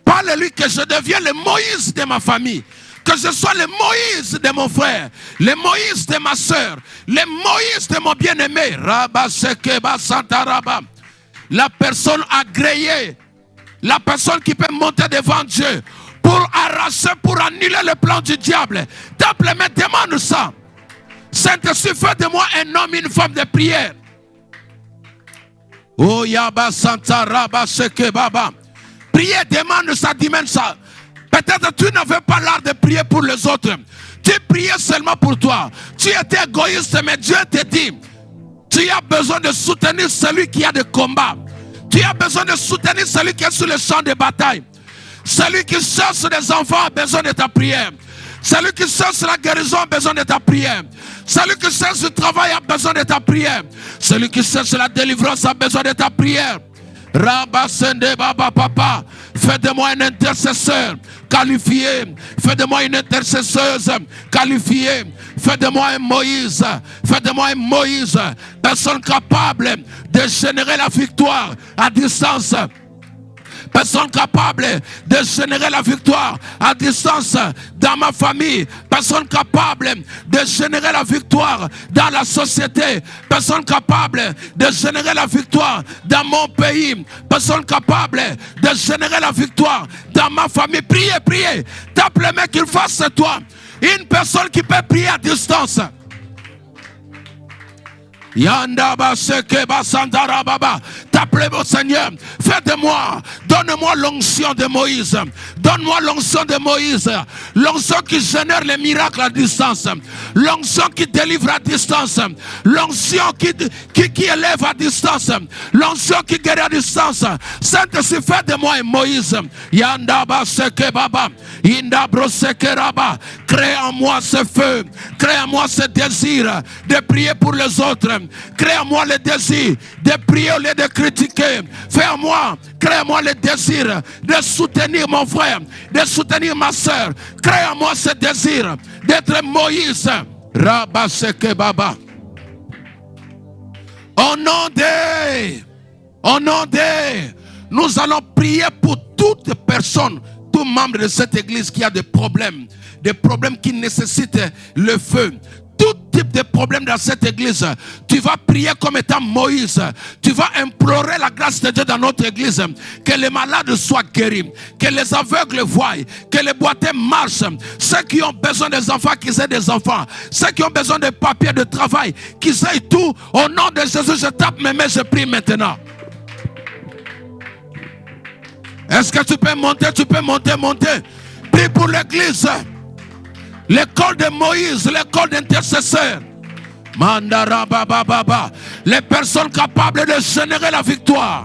Parle-lui que je deviens le Moïse de ma famille. Que je sois le Moïse de mon frère. Le Moïse de ma soeur. Le Moïse de mon bien-aimé. La personne agréée. La personne qui peut monter devant Dieu. Pour arracher, pour annuler le plan du diable. Tape les mains, demande ça. Saint-Esprit, fais de moi un homme, une femme de prière. Oh Yaba Santa Rabba Seke Baba. Prier, demande ça, demande ça. Peut-être tu n'avais pas l'art de prier pour les autres. Tu priais seulement pour toi. Tu étais égoïste, mais Dieu te dit, tu as besoin de soutenir celui qui a des combats. Tu as besoin de soutenir celui qui est sur le champ de bataille. Celui qui cherche des enfants a besoin de ta prière. Celui qui cherche la guérison a besoin de ta prière. Celui qui cherche le travail a besoin de ta prière. Celui qui cherche la délivrance a besoin de ta prière. Rabba Sende Baba Papa, fais de moi un intercesseur qualifié. Fais de moi une intercesseuse qualifiée. Fais de moi un Moïse. Fais de moi un Moïse. Personne capable de générer la victoire à distance. Personne capable de générer la victoire à distance dans ma famille. Personne capable de générer la victoire dans la société. Personne capable de générer la victoire dans mon pays. Personne capable de générer la victoire dans ma famille. Priez, priez. Tape les mains qu'il fasse toi. Une personne qui peut prier à distance. Yandaba Sekeba Sandara Baba. T'appelez mon Seigneur. Fais de moi. Donne-moi l'onction de Moïse. Donne-moi l'onction de Moïse. L'onction qui génère les miracles à distance. L'onction qui délivre à distance. L'onction qui élève à distance. L'onction qui guérit à distance. Saint-Esprit, fais de moi un Moïse. Yandaba Sekebaba. Indabro Sekeraba. Crée en moi ce feu. Crée en moi ce désir de prier pour les autres. Crée en moi le désir de prier au lieu de critiquer. Fais-moi, crée-moi le désir de soutenir mon frère, de soutenir ma soeur. Crée en moi ce désir d'être Moïse. Rabba Seke Baba. Au nom de, nous allons prier pour toute personne, tout membre de cette église qui a des problèmes qui nécessitent le feu. Tout type de problème dans cette église, tu vas prier comme étant Moïse. Tu vas implorer la grâce de Dieu dans notre église. Que les malades soient guéris, que les aveugles voient, que les boiteux marchent. Ceux qui ont besoin des enfants, qu'ils aient des enfants. Ceux qui ont besoin de papiers de travail, qu'ils aient tout. Au nom de Jésus, je tape mes mains, je prie maintenant. Est-ce que tu peux monter? Tu peux monter. Prie pour l'église. L'école de Moïse, l'école d'intercesseur. Mandarabababa. Les personnes capables de générer la victoire.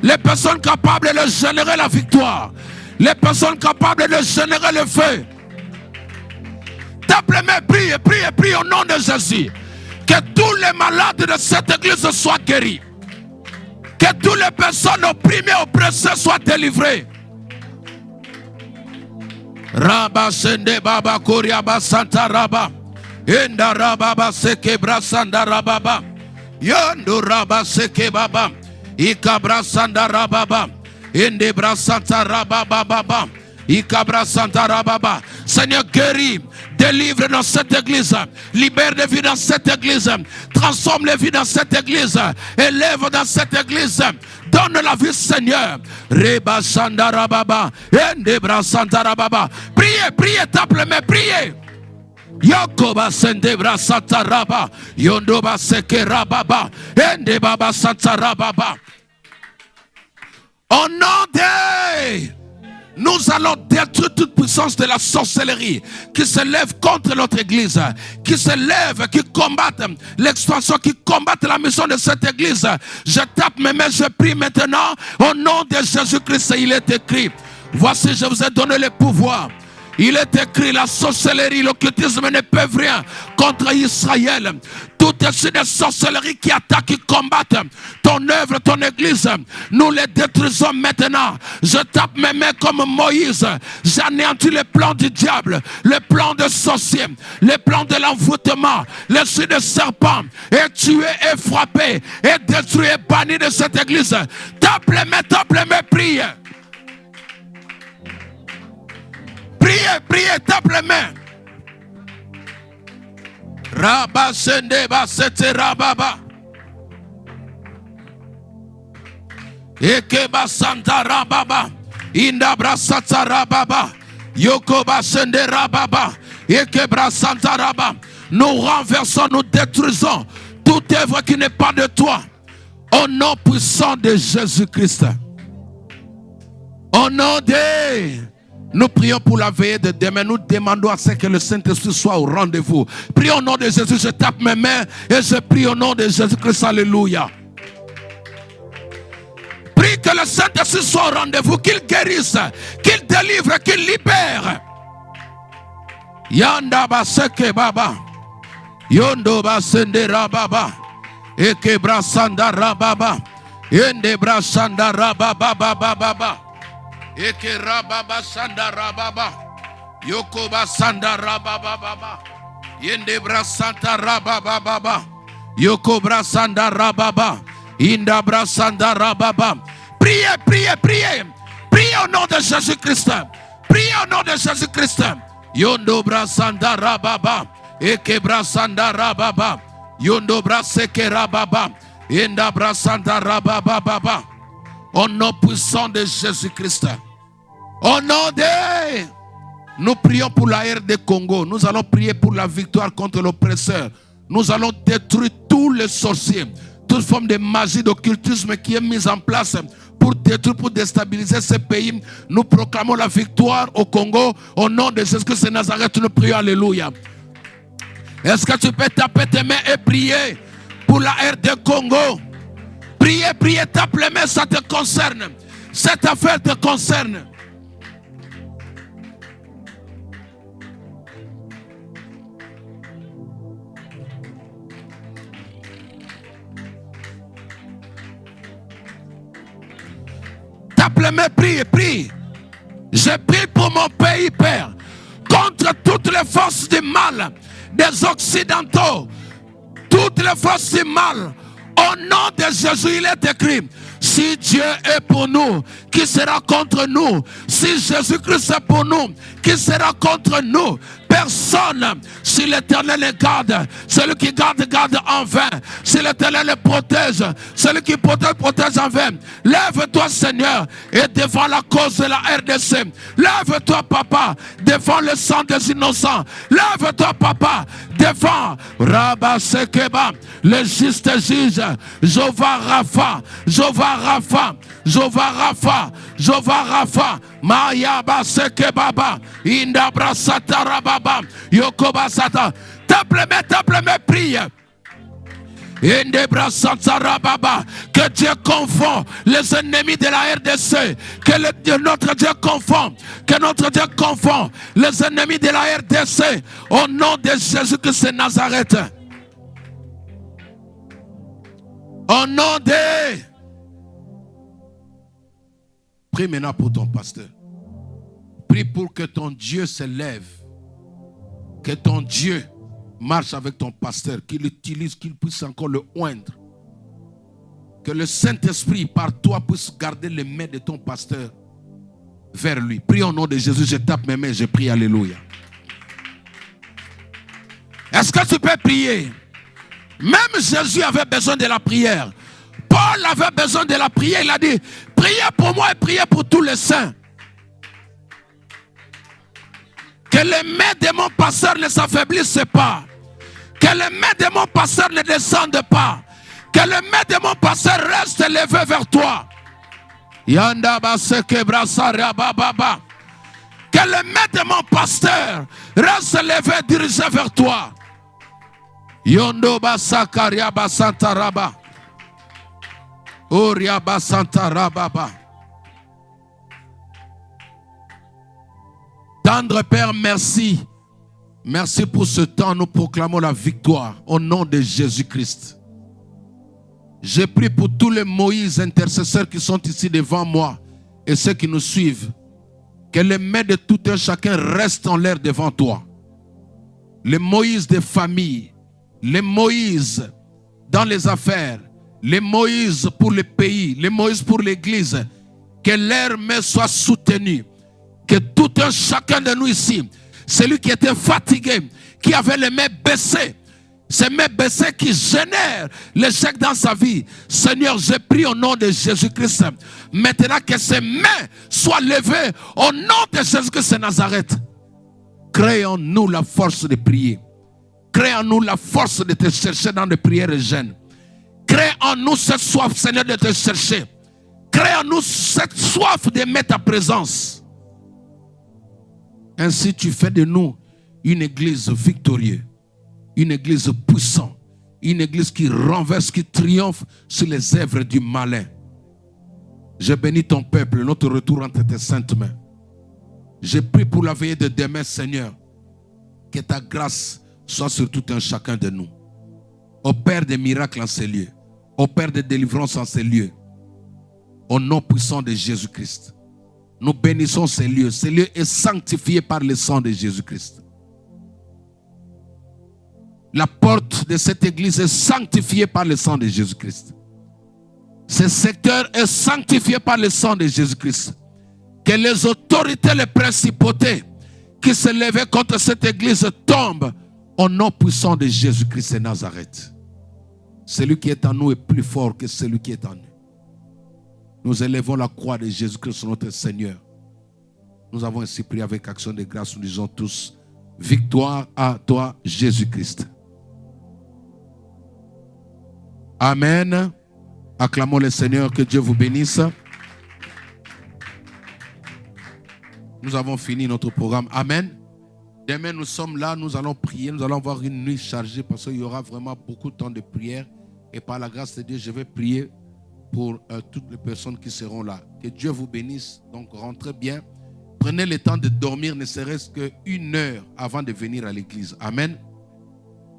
Les personnes capables de générer la victoire. Les personnes capables de générer le feu. Tape les mains, prie, prie, prie au nom de Jésus. Que tous les malades de cette église soient guéris. Que toutes les personnes opprimées, oppressées soient délivrées. Rabba Sende Baba Kuriaba Santa Rabba. Enda Rababa Seke Brasanda Rababa. Yondo Rabba Seke Baba. Ikabra Sanda Rababa. Ende Brasanta Rababa Baba. Ikabra Santa Rababa. Seigneur, guéris, délivre dans cette église, libère les vies dans cette église, transforme les vies dans cette église, élève dans cette église, donne la vie, Seigneur. Reba Sanda Rababa. Ende Brasanta Rababa. Priez, priez, tape les mains, priez. Yakoba Sende Brasanta Rabba. Yondoba Seke Rababa. Ende Baba Santa Rababa. Au nom de... Nous allons détruire toute puissance de la sorcellerie qui se lève contre notre église, qui se lève, qui combattent l'expansion, qui combattent la mission de cette église. Je tape mes mains, je prie maintenant au nom de Jésus-Christ. Il est écrit, voici je vous ai donné le pouvoir. Il est écrit, la sorcellerie, l'occultisme ne peuvent rien contre Israël. Tout esprit de sorcellerie qui attaque, qui combattent ton œuvre, ton église, nous les détruisons maintenant. Je tape mes mains comme Moïse. J'anéantis le plan du diable, le plan de sorcier, le plan de l'envoûtement, l'esprit de serpent est tué, est frappé, est détruit, est banni de cette église. Tape les mains, prie. Priez, priez, tape les mains. Rabba Sende Basete Rababa. Ekeba Santa Rababa. Indabra Santa Rababa. Yokoba Sende Rababa. Ekebra Santa Rababa. Nous renversons, nous détruisons toute œuvre qui n'est pas de toi. Au nom puissant de Jésus-Christ. Au nom de... Nous prions pour la veillée de demain. Nous demandons à ce que le Saint-Esprit soit au rendez-vous. Prions au nom de Jésus. Je tape mes mains et je prie au nom de Jésus-Christ. Alléluia. Prie que le Saint-Esprit soit au rendez-vous. Qu'il guérisse, qu'il délivre, qu'il libère. Yanda baseke baba. Yondo basende rababa. Eke brasanda rababa. Yende brasanda rababa baba. Eke rababa sanda rababa. Yokoba sanda rababa baba. Yende brasanta rababa baba. Yokobra sanda rababa. Inda brasanda rababa. Priez, priez, priez. Priez au nom de Jésus-Christ. Priez au nom de Jésus-Christ. Yondo brasanda rababa. Eke brasanda rababa. Yondo braseke rababa. Inda brasanda rababa baba. Au nom puissant de Jésus-Christ. Au nom de... Nous prions pour la RD Congo. Nous allons prier pour la victoire contre l'oppresseur. Nous allons détruire tous les sorciers. Toute forme de magie, d'occultisme qui est mise en place pour détruire, pour déstabiliser ce pays. Nous proclamons la victoire au Congo. Au nom de Jésus-Christ de Nazareth, nous prions. Alléluia. Est-ce que tu peux taper tes mains et prier pour la RD Congo? Priez, priez, tape les mains, ça te concerne. Cette affaire te concerne. Tape les mains, prie, prie. Je prie pour mon pays, Père, contre toutes les forces du mal, des Occidentaux, toutes les forces du mal. Au nom de Jésus, il est écrit, si Dieu est pour nous, qui sera contre nous? Si Jésus-Christ est pour nous, qui sera contre nous? Personne. Si l'Éternel les garde, celui qui garde, garde en vain. Si l'Éternel les protège, celui qui protège, protège en vain. Lève-toi, Seigneur, et défends la cause de la RDC. Lève-toi, Papa, défends le sang des innocents. Lève-toi, Papa, défends Rabba Sekeba, le juste juge. Jova Rafa, Jova Rafa, Jova Rafa, Jova Rafa. Mayaba seke baba. Indabra satara baba. Yokoba sata. Temple, prie. Que Dieu confond les ennemis de la RDC. Que notre Dieu confond. Que notre Dieu confond les ennemis de la RDC. Au nom de Jésus-Christ de Nazareth. Au nom de... Prie maintenant pour ton pasteur. Prie pour que ton Dieu se lève. Que ton Dieu marche avec ton pasteur, qu'il l'utilise, qu'il puisse encore le oindre. Que le Saint-Esprit, par toi, puisse garder les mains de ton pasteur vers lui. Prie au nom de Jésus, je tape mes mains, je prie, alléluia. Est-ce que tu peux prier? Même Jésus avait besoin de la prière. Paul avait besoin de la prière, il a dit, priez pour moi et priez pour tous les saints. Que les mains de mon pasteur ne s'affaiblissent pas. Que les mains de mon pasteur ne descendent pas. Que les mains de mon pasteur restent levées vers toi. Que les mains de mon pasteur restent levées, dirigées vers toi. Yondo basakaria basantaraba. Oria basantarababa. Tendre Père, merci. Merci pour ce temps. Nous proclamons la victoire au nom de Jésus-Christ. Je prie pour tous les Moïse intercesseurs qui sont ici devant moi et ceux qui nous suivent. Que les mains de tout un chacun restent en l'air devant toi. Les Moïse des familles, les Moïse dans les affaires, les Moïse pour le pays, les Moïse pour l'église. Que leurs mains soient soutenues. Que tout un chacun de nous ici, celui qui était fatigué, qui avait les mains baissées, ces mains baissées qui génèrent l'échec dans sa vie. Seigneur, je prie au nom de Jésus-Christ. Maintenant que ces mains soient levées au nom de Jésus-Christ de Nazareth. Crée en nous la force de prier. Crée en nous la force de te chercher dans les prières et jeûnes. Crée en nous cette soif, Seigneur, de te chercher. Crée en nous cette soif de mettre ta présence. Ainsi, tu fais de nous une église victorieuse, une église puissante, une église qui renverse, qui triomphe sur les œuvres du malin. Je bénis ton peuple, notre retour entre tes saintes mains. Je prie pour la veillée de demain, Seigneur, que ta grâce soit sur tout un chacun de nous. Opère des miracles en ces lieux, opère des délivrances en ces lieux, au nom puissant de Jésus-Christ. Nous bénissons ces lieux. Ces lieux est sanctifié par le sang de Jésus-Christ. La porte de cette église est sanctifiée par le sang de Jésus-Christ. Ce secteur est sanctifié par le sang de Jésus-Christ. Que les autorités, les principautés qui se levaient contre cette église tombent au nom puissant de Jésus-Christ de Nazareth. Celui qui est en nous est plus fort que celui qui est en nous. Nous élevons la croix de Jésus-Christ, notre Seigneur. Nous avons ainsi prié avec action de grâce. Nous disons tous, victoire à toi, Jésus-Christ. Amen. Acclamons le Seigneur, que Dieu vous bénisse. Nous avons fini notre programme. Amen. Demain, nous sommes là, nous allons prier, nous allons avoir une nuit chargée parce qu'il y aura vraiment beaucoup de temps de prière. Et par la grâce de Dieu, je vais prier pour toutes les personnes qui seront là. Que Dieu vous bénisse. Donc, rentrez bien. Prenez le temps de dormir, ne serait-ce qu'une heure avant de venir à l'église. Amen.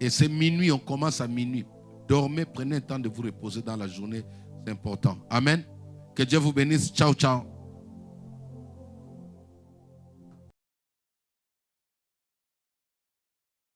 Et c'est minuit, on commence à minuit. Dormez, prenez le temps de vous reposer dans la journée. C'est important. Amen. Que Dieu vous bénisse. Ciao, ciao.